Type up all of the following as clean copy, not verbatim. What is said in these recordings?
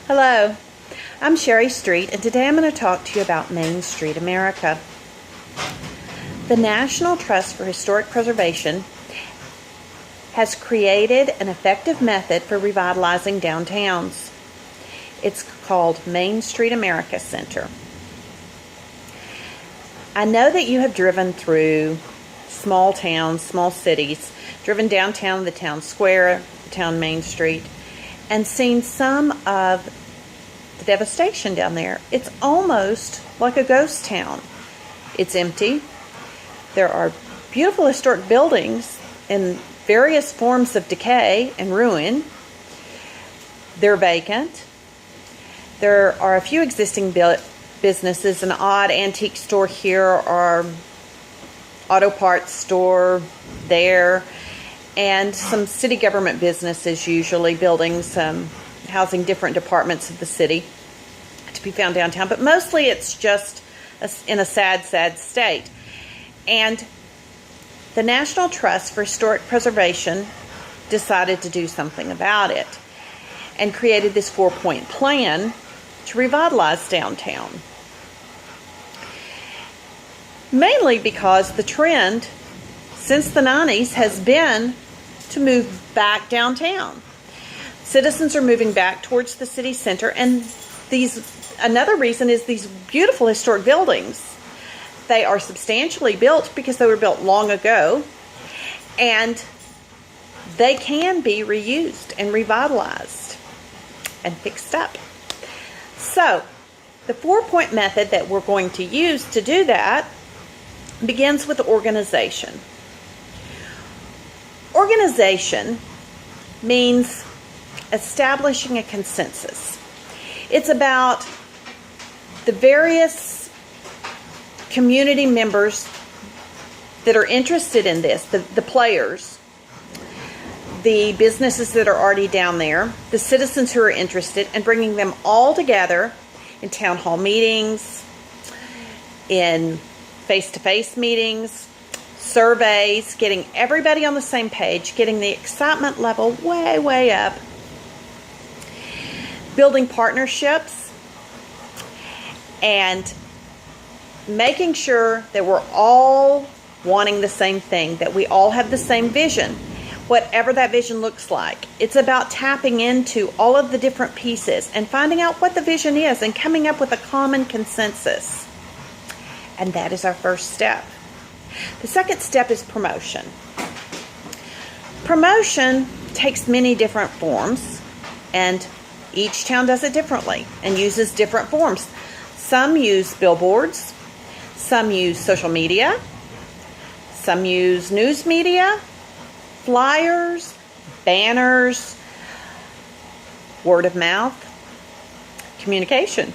Hello, I'm Sherry Street, and today I'm going to talk to you about Main Street America. The National Trust for Historic Preservation has created an effective method for revitalizing downtowns. It's called Main Street America Center. I know that you have driven through small towns, small cities, driven downtown the town square, the town Main Street, and seen some of the devastation down there. It's almost like a ghost town. It's empty. There are beautiful historic buildings in various forms of decay and ruin. They're vacant. There are a few existing businesses, an odd antique store here or auto parts store there, and some city government businesses, usually buildings housing different departments of the city, to be found downtown. But mostly it's just in a sad, sad state. And the National Trust for Historic Preservation decided to do something about it and created this 4-point plan to revitalize downtown. Mainly because the trend since the 90s has been to move back downtown. Citizens are moving back towards the city center, and another reason is these beautiful historic buildings. They are substantially built because they were built long ago, and they can be reused and revitalized and fixed up. So, the 4-point method that we're going to use to do that begins with organization. Organization means establishing a consensus. It's about the various community members that are interested in this, the players, the businesses that are already down there, the citizens who are interested, and bringing them all together in town hall meetings, in face-to-face meetings, surveys, getting everybody on the same page, getting the excitement level way, way up, building partnerships, and making sure that we're all wanting the same thing, that we all have the same vision, whatever that vision looks like. It's about tapping into all of the different pieces and finding out what the vision is and coming up with a common consensus. And that is our first step. The second step is promotion. Promotion takes many different forms, and each town does it differently and uses different forms. Some use billboards, some use social media, some use news media, flyers, banners, word of mouth, communication.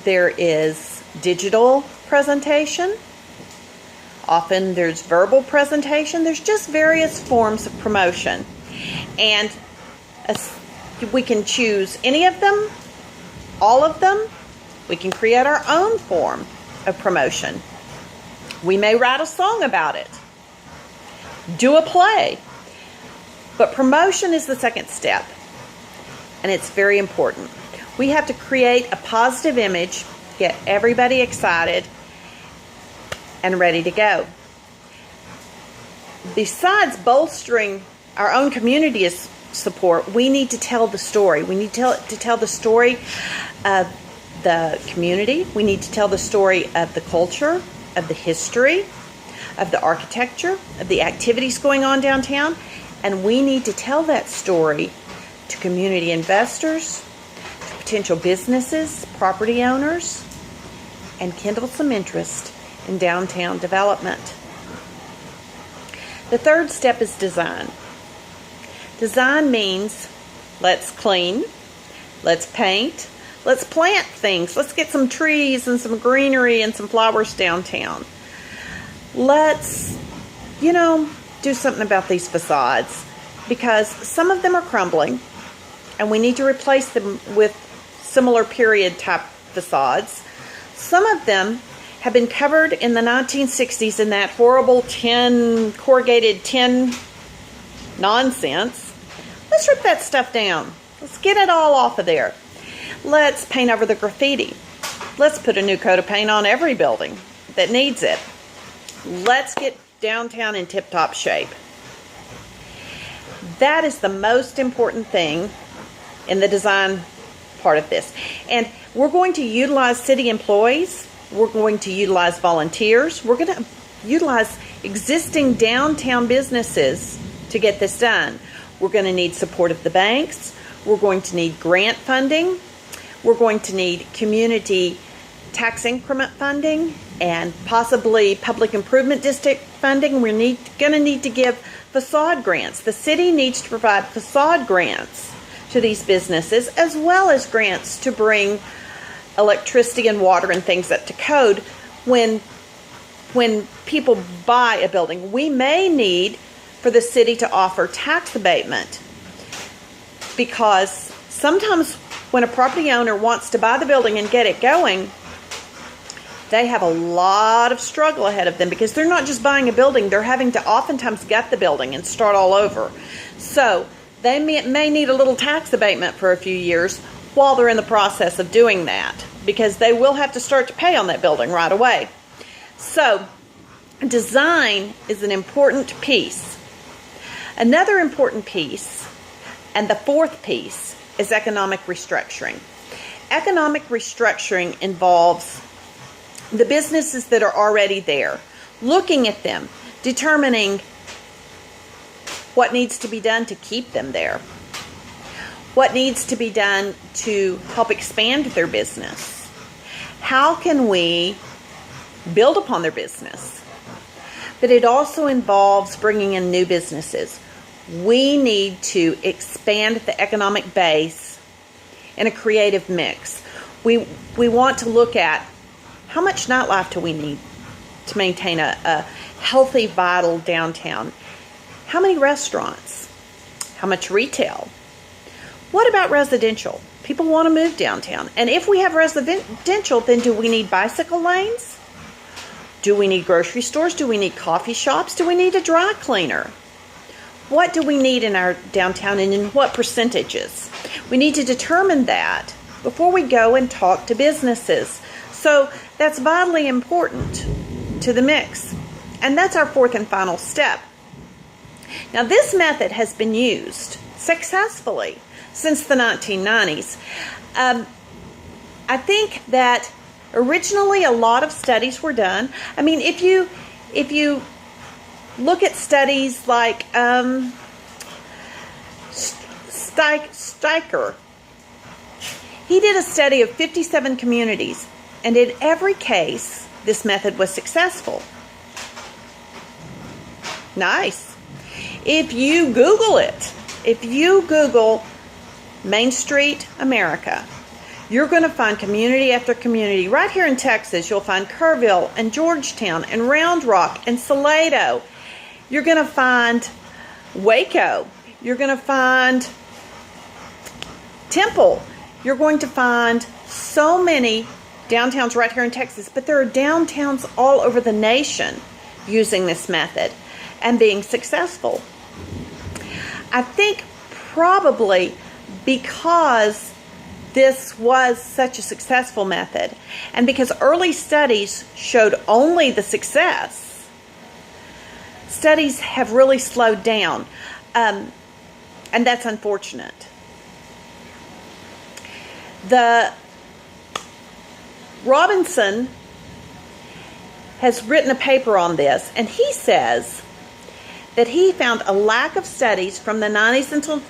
There is digital presentation. Often there's verbal presentation. There's just various forms of promotion. And we can choose any of them, all of them. We can create our own form of promotion. We may write a song about it, do a play. But promotion is the second step, and it's very important. We have to create a positive image, get everybody excited and ready to go. Besides bolstering our own community's support, we need to tell the story. We need to tell the story of the community. We need to tell the story of the culture, of the history, of the architecture, of the activities going on downtown. And we need to tell that story to community investors, to potential businesses, property owners, and kindle some interest in downtown development. The third step is design. Design means let's clean, let's paint, let's plant things, let's get some trees and some greenery and some flowers downtown. Let's, do something about these facades, because some of them are crumbling and we need to replace them with similar period type facades. Some of them have been covered in the 1960s in that horrible corrugated tin nonsense. Let's rip that stuff down. Let's get it all off of there. Let's paint over the graffiti. Let's put a new coat of paint on every building that needs it. Let's get downtown in tip-top shape. That is the most important thing in the design part of this. And we're going to utilize city employees. We're going to utilize volunteers. We're going to utilize existing downtown businesses to get this done. We're going to need support of the banks. We're going to need grant funding. We're going to need community tax increment funding and possibly public improvement district funding. We're going to need to give facade grants. The city needs to provide facade grants to these businesses, as well as grants to bring electricity and water and things up to code when people buy a building. We may need for the city to offer tax abatement, because sometimes when a property owner wants to buy the building and get it going, they have a lot of struggle ahead of them, because they're not just buying a building, they're having to oftentimes gut the building and start all over. So they may need a little tax abatement for a few years while they're in the process of doing that, because they will have to start to pay on that building right away. So design is an important piece. Another important piece, and the fourth piece, is economic restructuring. Economic restructuring involves the businesses that are already there, looking at them, determining what needs to be done to keep them there, what needs to be done to help expand their business, how can we build upon their business. But it also involves bringing in new businesses. We need to expand the economic base in a creative mix. We want to look at how much nightlife do we need to maintain a healthy, vital downtown? How many restaurants? How much retail? What about residential? People want to move downtown. And if we have residential, then do we need bicycle lanes? Do we need grocery stores? Do we need coffee shops? Do we need a dry cleaner? What do we need in our downtown, and in what percentages? We need to determine that before we go and talk to businesses. So that's vitally important to the mix. And that's our fourth and final step. Now, this method has been used successfully since the 1990s. I think that originally a lot of studies were done. I mean, if you look at studies like Steiker, he did a study of 57 communities. And in every case, this method was successful. Nice. If you Google Main Street America, you're going to find community after community. Right here in Texas, you'll find Kerrville and Georgetown and Round Rock and Salado. You're going to find Waco. You're going to find Temple. You're going to find so many downtowns right here in Texas, but there are downtowns all over the nation using this method and being successful. I think probably because this was such a successful method, and because early studies showed only the success, studies have really slowed down, and that's unfortunate. Robinson has written a paper on this, and he says that he found a lack of studies from the 90s until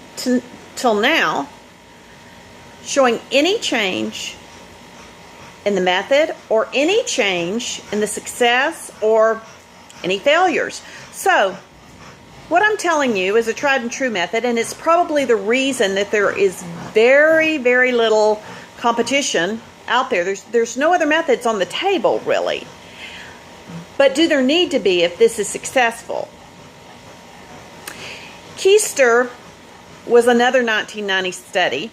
now showing any change in the method or any change in the success or any failures. So what I'm telling you is a tried and true method, and it's probably the reason that there is very, very little competition out there. There's no other methods on the table, really. But do there need to be if this is successful? Keister was another 1990 study,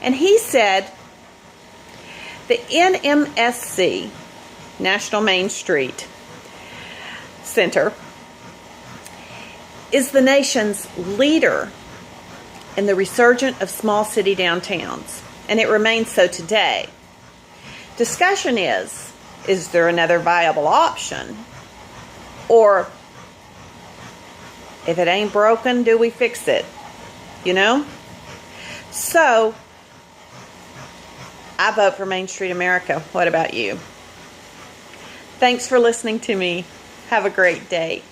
and he said the NMSC, National Main Street Center, is the nation's leader and the resurgence of small city downtowns, and it remains so today. Discussion is there another viable option? Or, if it ain't broken, do we fix it? You know? So, I vote for Main Street America. What about you? Thanks for listening to me. Have a great day.